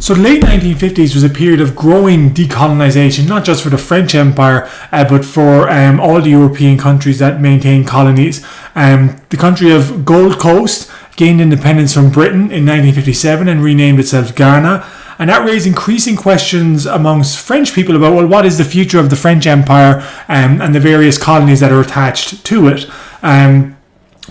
So the late 1950s was a period of growing decolonization, not just for the French Empire, but for all the European countries that maintained colonies. The country of Gold Coast gained independence from Britain in 1957 and renamed itself Ghana. And that raised increasing questions amongst French people about, well, what is the future of the French Empire and the various colonies that are attached to it.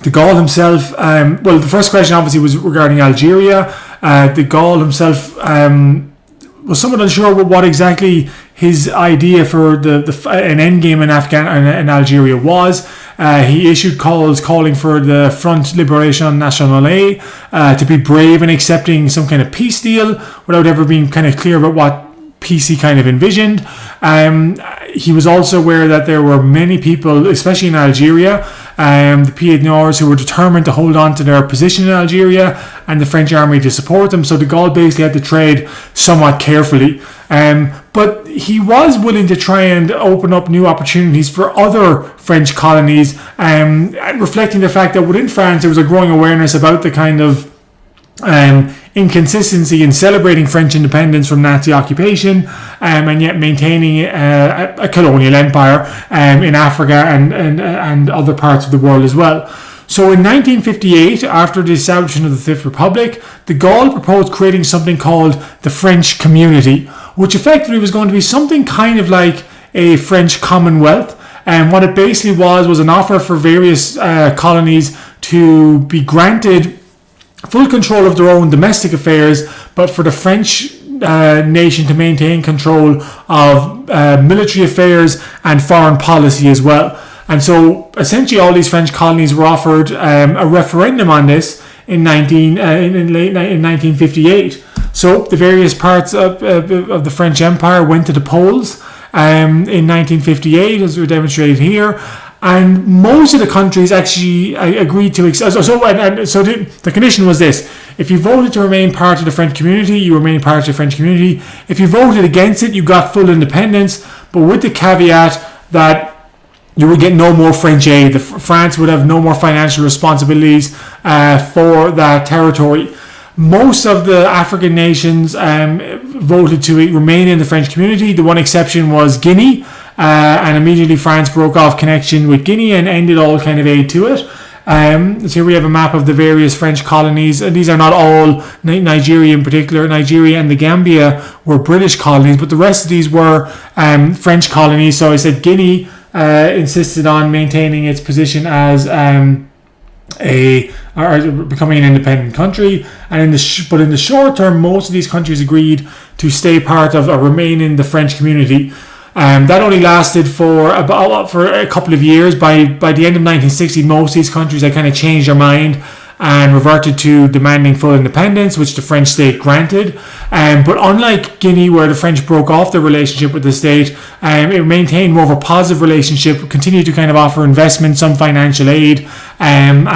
De Gaulle himself, well, the first question obviously was regarding Algeria. De Gaulle himself was somewhat unsure what exactly his idea for an endgame in Algeria was. He issued calls calling for the Front Liberation Nationale to be brave in accepting some kind of peace deal without ever being kind of clear about what peace he kind of envisioned. He was also aware that there were many people, especially in Algeria, the Pied Noirs, who were determined to hold on to their position in Algeria and the French army to support them. So de Gaulle basically had to trade somewhat carefully. But he was willing to try and open up new opportunities for other French colonies, reflecting the fact that within France there was a growing awareness about the kind of inconsistency in celebrating French independence from Nazi occupation, and yet maintaining a colonial empire in Africa and other parts of the world as well. So in 1958, after the establishment of the Fifth Republic, de Gaulle proposed creating something called the French Community, which effectively was going to be something kind of like a French Commonwealth. And what it basically was an offer for various colonies to be granted full control of their own domestic affairs, but for the French nation to maintain control of military affairs and foreign policy as well. And so essentially all these French colonies were offered a referendum on this in 1958. So the various parts of the French Empire went to the polls in 1958, as we're demonstrated here. And most of the countries actually agreed to. So the condition was this: if you voted to remain part of the French community, you remain part of the French community. If you voted against it, you got full independence, but with the caveat that you would get no more French aid. France would have no more financial responsibilities for that territory. Most of the African nations voted to remain in the French community. The one exception was Guinea. And immediately France broke off connection with Guinea and ended all kind of aid to it. So here we have a map of the various French colonies. And these are not all Nigeria in particular. Nigeria and the Gambia were British colonies, but the rest of these were French colonies. So I said Guinea insisted on maintaining its position as becoming an independent country, and but in the short term, most of these countries agreed to stay part of or remain in the French community. That only lasted for a couple of years. By the end of 1960, most of these countries had kind of changed their mind and reverted to demanding full independence, which the French state granted. But unlike Guinea, where the French broke off their relationship with the state, it maintained more of a positive relationship, continued to kind of offer investment, some financial aid, and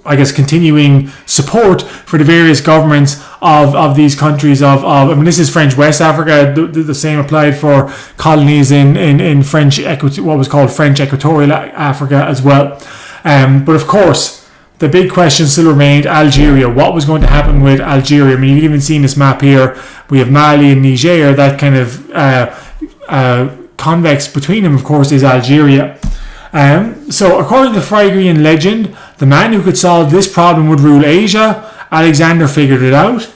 I guess continuing support for the various governments of these countries I mean, this is French West Africa. The same applied for colonies in French what was called French Equatorial Africa as well. But of course, the big question still remained Algeria. What was going to happen with Algeria? I mean, you've even seen this map here. We have Mali and Niger. That kind of convex between them, of course, is Algeria. So according to the Phrygian legend, the man who could solve this problem would rule Asia. Alexander figured it out.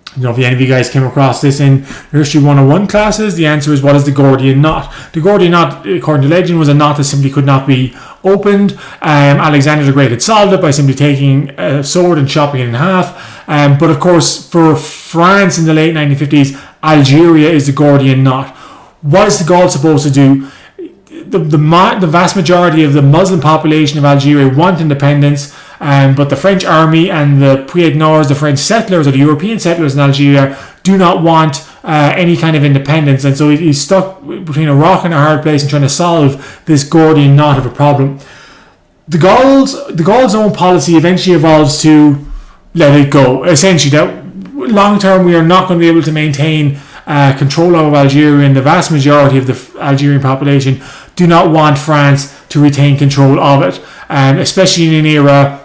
I don't know if any of you guys came across this in your History 101 classes. The answer is, what is the Gordian knot? The Gordian knot, according to legend, was a knot that simply could not be opened. Alexander the Great had solved it by simply taking a sword and chopping it in half. But of course, for France in the late 1950s, Algeria is the Gordian knot. What is de Gaulle supposed to do? The vast majority of the Muslim population of Algeria want independence, but the French army and the Pied Noirs, the French settlers or the European settlers in Algeria, do not want any kind of independence, and so he's stuck between a rock and a hard place and trying to solve this Gordian knot of a problem. De Gaulle's own policy eventually evolves to let it go. Essentially, that long term we are not going to be able to maintain control of Algeria, and the vast majority of the Algerian population do not want France to retain control of it, especially in an era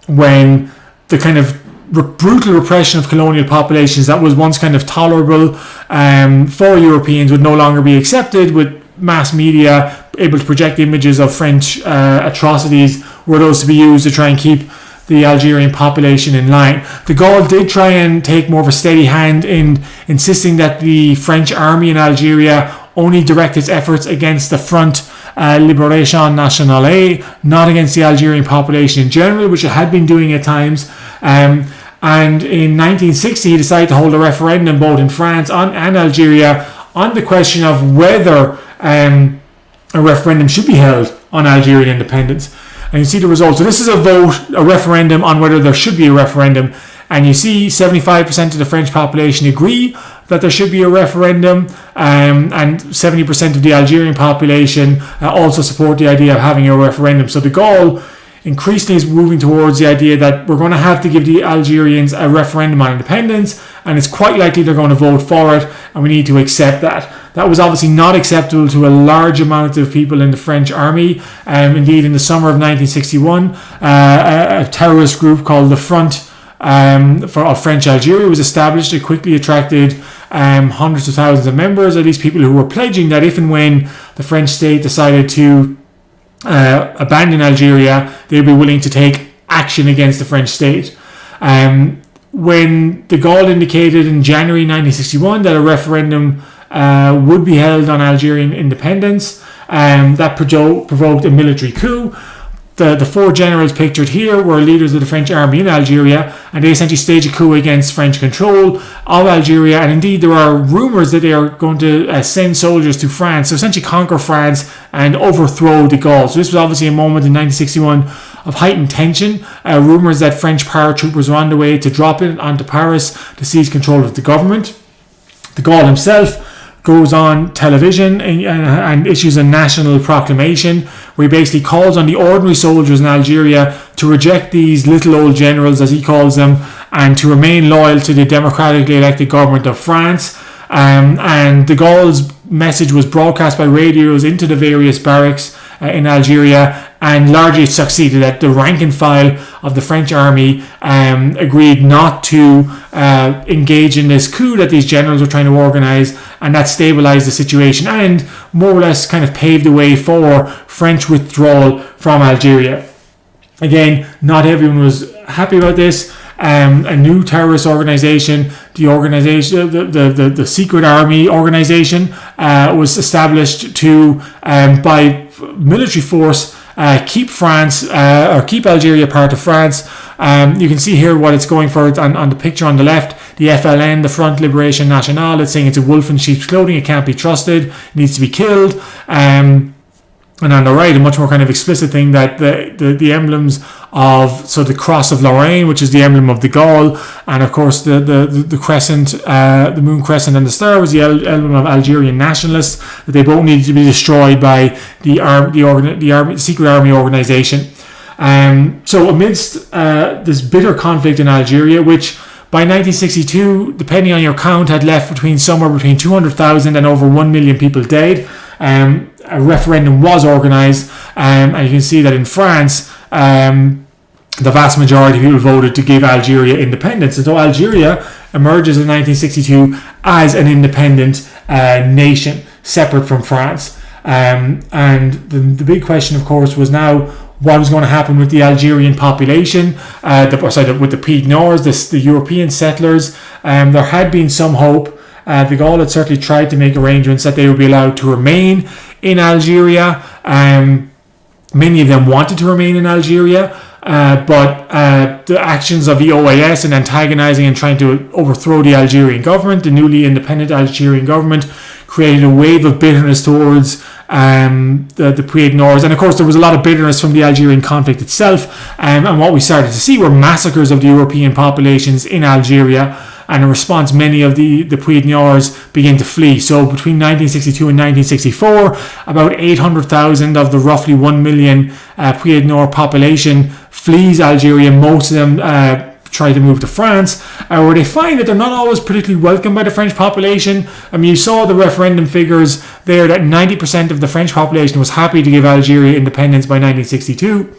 when the kind of brutal repression of colonial populations that was once kind of tolerable for Europeans would no longer be accepted, with mass media able to project images of French atrocities were those to be used to try and keep the Algerian population in line. De Gaulle did try and take more of a steady hand in insisting that the French army in Algeria only direct its efforts against the Front Libération Nationale, not against the Algerian population in general, which it had been doing at times. And in 1960, he decided to hold a referendum both in France and Algeria on the question of whether a referendum should be held on Algerian independence. And you see the results. So this is a referendum on whether there should be a referendum. And you see 75% of the French population agree that there should be a referendum, and 70% of the Algerian population also support the idea of having a referendum. So de Gaulle increasingly is moving towards the idea that we're going to have to give the Algerians a referendum on independence, and it's quite likely they're going to vote for it, and we need to accept that. That was obviously not acceptable to a large amount of people in the French army. Indeed, in the summer of 1961, a terrorist group called the Front of French Algeria was established. It quickly attracted hundreds of thousands of members, at least people who were pledging that if and when the French state decided to abandon Algeria, they'd be willing to take action against the French state. When de Gaulle indicated in January 1961 that a referendum would be held on Algerian independence, that provoked a military coup. The four generals pictured here were leaders of the French army in Algeria, and they essentially staged a coup against French control of Algeria. And indeed, there are rumours that they are going to send soldiers to France, so essentially conquer France and overthrow de Gaulle. So this was obviously a moment in 1961 of heightened tension. Rumours that French paratroopers were on the way to drop in onto Paris to seize control of the government. De Gaulle himself goes on television and issues a national proclamation where he basically calls on the ordinary soldiers in Algeria to reject these little old generals, as he calls them, and to remain loyal to the democratically elected government of France. And de Gaulle's message was broadcast by radios into the various barracks in Algeria, and largely succeeded. That the rank and file of the French army agreed not to engage in this coup that these generals were trying to organise, and that stabilised the situation and more or less kind of paved the way for French withdrawal from Algeria. Again, not everyone was happy about this. A new terrorist organisation, the secret army organisation, was established to, by military force, keep France or keep Algeria part of France. You can see here what it's going for on the picture on the left. The FLN, the Front Libération Nationale, it's saying it's a wolf in sheep's clothing. It can't be trusted. It needs to be killed. And on the right, a much more kind of explicit thing that the emblems of, so the cross of Lorraine, which is the emblem of de Gaulle, and of course the crescent, the moon crescent and the star was the emblem of Algerian nationalists, that they both needed to be destroyed by the secret army organization. So amidst this bitter conflict in Algeria, which by 1962, depending on your count, had left somewhere between 200,000 and over 1 million people dead. A referendum was organised, and you can see that in France, the vast majority of people voted to give Algeria independence. And so Algeria emerges in 1962 as an independent nation, separate from France. And the big question, of course, was now what was going to happen with the Algerian population, with the Pied Noirs, the European settlers. There had been some hope. De Gaulle had certainly tried to make arrangements that they would be allowed to remain in Algeria. Many of them wanted to remain in Algeria, but the actions of the OAS in antagonizing and trying to overthrow the Algerian government, the newly independent Algerian government, created a wave of bitterness towards the Pied Noirs. And of course, there was a lot of bitterness from the Algerian conflict itself. And what we started to see were massacres of the European populations in Algeria. And in response, many of the Pied Noirs began to flee. So between 1962 and 1964, about 800,000 of the roughly 1 million Pied Noir population flees Algeria. Most of them try to move to France, where they find that they're not always particularly welcomed by the French population. I mean, you saw the referendum figures there that 90% of the French population was happy to give Algeria independence by 1962.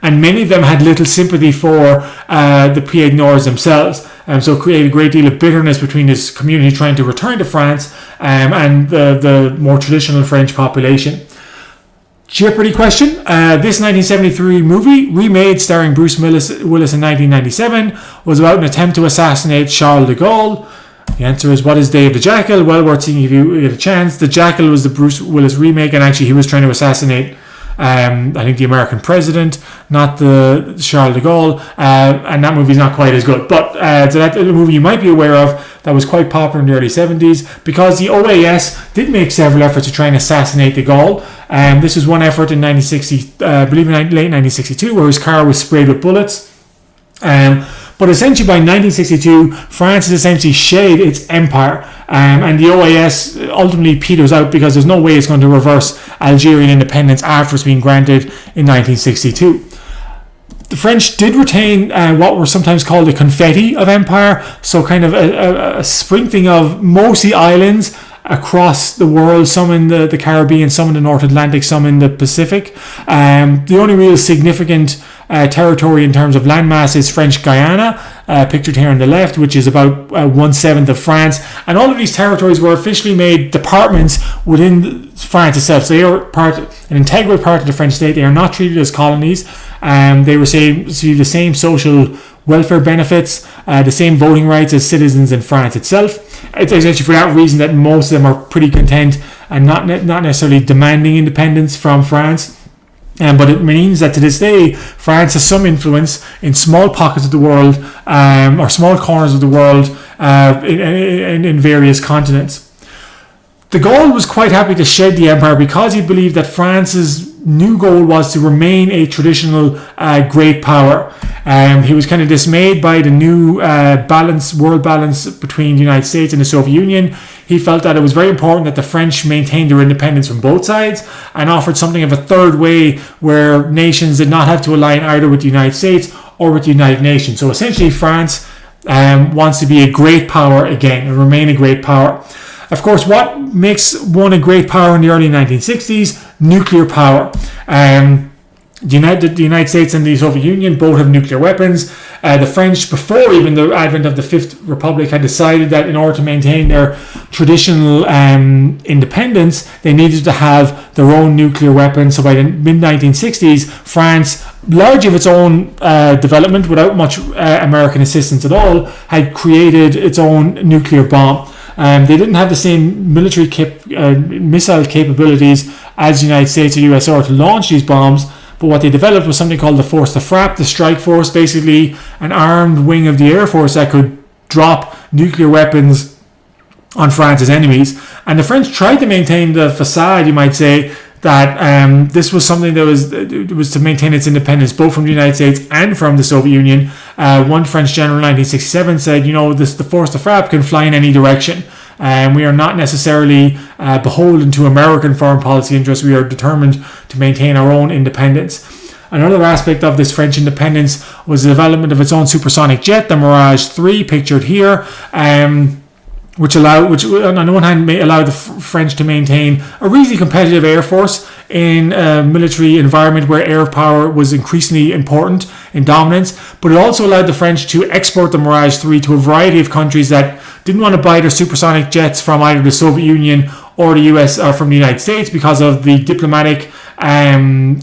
and many of them had little sympathy for the Pied Noirs themselves. So it created a great deal of bitterness between this community trying to return to France and the more traditional French population. Jeopardy question. This 1973 movie, remade starring Bruce Willis in 1997, was about an attempt to assassinate Charles de Gaulle. The answer is, what is Dave the Jackal? Well worth seeing if you get a chance. The Jackal was the Bruce Willis remake, and actually he was trying to assassinate I think the American president, not the Charles de Gaulle, and that movie's not quite as good. But so that's a movie you might be aware of that was quite popular in the early 70s, because the OAS did make several efforts to try and assassinate de Gaulle. This was one effort in 1960, I believe in late 1962, where his car was sprayed with bullets. But essentially by 1962, France has essentially shed its empire, and the OAS ultimately peters out because there's no way it's going to reverse Algerian independence after it's been granted in 1962. The French did retain what were sometimes called the confetti of empire, so kind of a sprinkling of mostly islands across the world, some in the Caribbean, some in the North Atlantic, some in the Pacific. The only real significant territory in terms of landmass is French Guiana, pictured here on the left, which is about 1/7 of France. And all of these territories were officially made departments within France itself. So they are an integral part of the French state. They are not treated as colonies. They receive the same social welfare benefits, the same voting rights as citizens in France itself. It's actually for that reason that most of them are pretty content and not necessarily demanding independence from France. But it means that to this day, France has some influence in small pockets of the world, or small corners of the world, in various continents. De Gaulle was quite happy to shed the empire because he believed that France's new goal was to remain a traditional great power. He was kind of dismayed by the new world balance between the United States and the Soviet Union. He felt that it was very important that the French maintained their independence from both sides and offered something of a third way where nations did not have to align either with the United States or with the United Nations. So essentially France wants to be a great power again and remain a great power. Of course, what makes one a great power in the early 1960s? Nuclear power. The United States and the Soviet Union both have nuclear weapons. The French, before even the advent of the Fifth Republic, had decided that in order to maintain their traditional independence, they needed to have their own nuclear weapons. So by the mid-1960s, France, largely of its own development, without much American assistance at all, had created its own nuclear bomb. They didn't have the same military missile capabilities as the United States or USSR to launch these bombs, but what they developed was something called the force de frappe, the strike force, basically an armed wing of the Air Force that could drop nuclear weapons on France's enemies. And the French tried to maintain the facade, you might say, that this was something that was to maintain its independence both from the United States and from the Soviet Union. One French general in 1967 said, the force de frappe can fly in any direction. We are not necessarily beholden to American foreign policy interests. We are determined to maintain our own independence. Another aspect of this French independence was the development of its own supersonic jet, the Mirage 3, pictured here. Which on the one hand allowed the French to maintain a reasonably competitive air force in a military environment where air power was increasingly important in dominance, but it also allowed the French to export the Mirage 3 to a variety of countries that didn't want to buy their supersonic jets from either the Soviet Union or the US or from the United States because of the diplomatic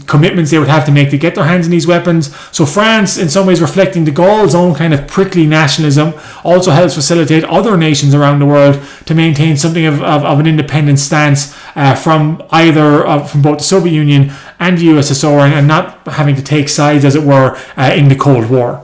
commitments they would have to make to get their hands on these weapons. So France, in some ways reflecting de Gaulle's own kind of prickly nationalism, also helps facilitate other nations around the world to maintain something of an independent stance from both the Soviet Union and the USSR, and not having to take sides, as it were, in the Cold War.